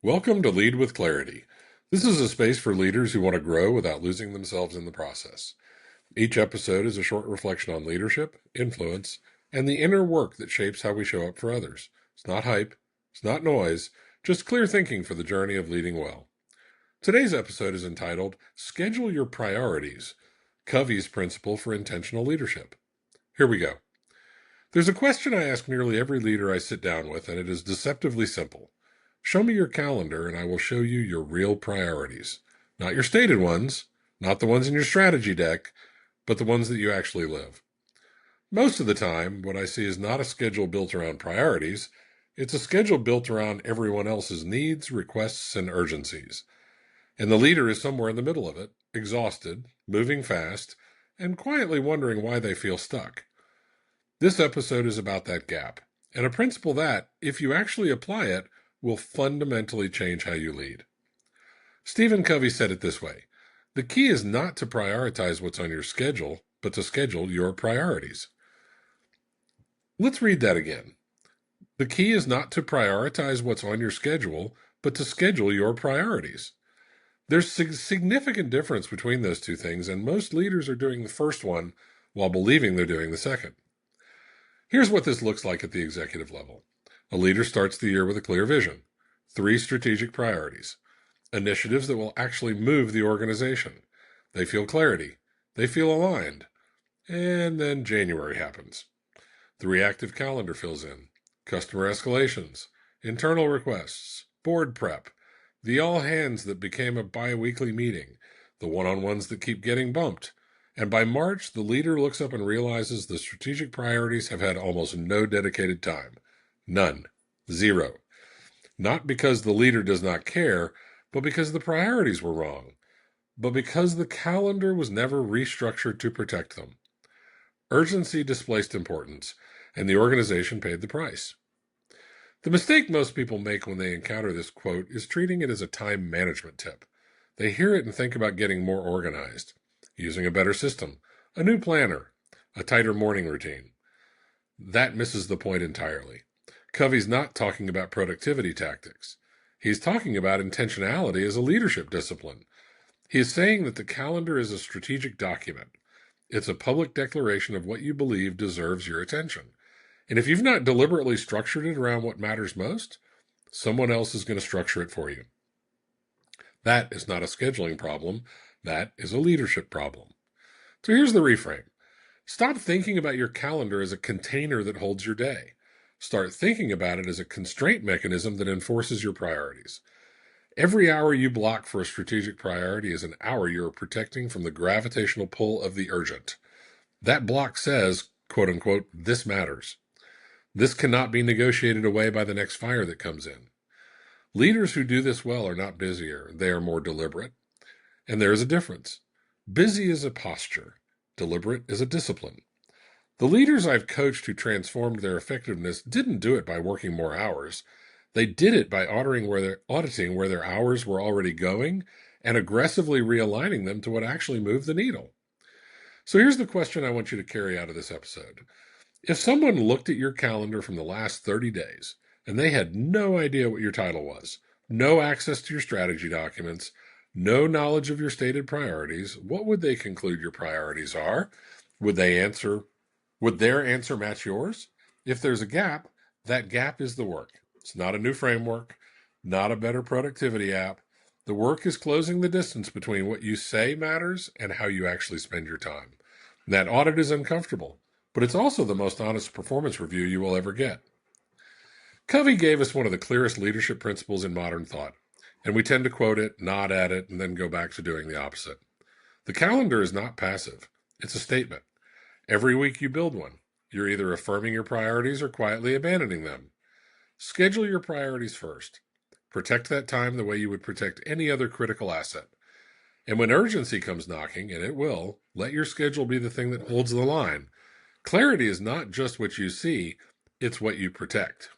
Welcome to Lead with Clarity. This is a space for leaders who want to grow without losing themselves in the process. Each episode is a short reflection on leadership, influence, and the inner work that shapes how we show up for others. It's not hype, it's not noise, just clear thinking for the journey of leading well. Today's episode is entitled Schedule Your Priorities, Covey's Principle for Intentional Leadership. Here we go. There's a question I ask nearly every leader I sit down with, and it is deceptively simple. Show me your calendar and I will show you your real priorities. Not your stated ones, not the ones in your strategy deck, but the ones that you actually live. Most of the time, what I see is not a schedule built around priorities. It's a schedule built around everyone else's needs, requests, and urgencies. And the leader is somewhere in the middle of it, exhausted, moving fast, and quietly wondering why they feel stuck. This episode is about that gap, and a principle that, if you actually apply it, will fundamentally change how you lead. Stephen Covey said it this way: the key is not to prioritize what's on your schedule, but to schedule your priorities. Let's read that again. The key is not to prioritize what's on your schedule, but to schedule your priorities. There's a significant difference between those two things, and most leaders are doing the first one while believing they're doing the second. Here's what this looks like at the executive level. A leader starts the year with a clear vision, 3 strategic priorities, initiatives that will actually move the organization. They feel clarity, they feel aligned, and then January happens. The reactive calendar fills in, customer escalations, internal requests, board prep, the all hands that became a bi-weekly meeting, the one-on-ones that keep getting bumped. And by March, the leader looks up and realizes the strategic priorities have had almost no dedicated time. None. 0. Not because the leader does not care, but because the priorities were wrong. But because the calendar was never restructured to protect them. Urgency displaced importance, and the organization paid the price. The mistake most people make when they encounter this quote is treating it as a time management tip. They hear it and think about getting more organized, using a better system, a new planner, a tighter morning routine. That misses the point entirely. Covey's not talking about productivity tactics. He's talking about intentionality as a leadership discipline. He is saying that the calendar is a strategic document. It's a public declaration of what you believe deserves your attention. And if you've not deliberately structured it around what matters most, someone else is going to structure it for you. That is not a scheduling problem. That is a leadership problem. So here's the reframe. Stop thinking about your calendar as a container that holds your day. Start thinking about it as a constraint mechanism that enforces your priorities. Every hour you block for a strategic priority is an hour you are protecting from the gravitational pull of the urgent. That block says, quote unquote, this matters. This cannot be negotiated away by the next fire that comes in. Leaders who do this well are not busier. They are more deliberate. And there is a difference. Busy is a posture. Deliberate is a discipline. The leaders I've coached who transformed their effectiveness didn't do it by working more hours. They did it by auditing where their hours were already going and aggressively realigning them to what actually moved the needle. So here's the question I want you to carry out of this episode. If someone looked at your calendar from the last 30 days and they had no idea what your title was, no access to your strategy documents, no knowledge of your stated priorities, what would they conclude your priorities are? Would their answer match yours? If there's a gap, that gap is the work. It's not a new framework, not a better productivity app. The work is closing the distance between what you say matters and how you actually spend your time. And that audit is uncomfortable, but it's also the most honest performance review you will ever get. Covey gave us one of the clearest leadership principles in modern thought, and we tend to quote it, nod at it, and then go back to doing the opposite. The calendar is not passive. It's a statement. Every week you build one. You're either affirming your priorities or quietly abandoning them. Schedule your priorities first. Protect that time the way you would protect any other critical asset. And when urgency comes knocking, and it will, let your schedule be the thing that holds the line. Clarity is not just what you see, it's what you protect.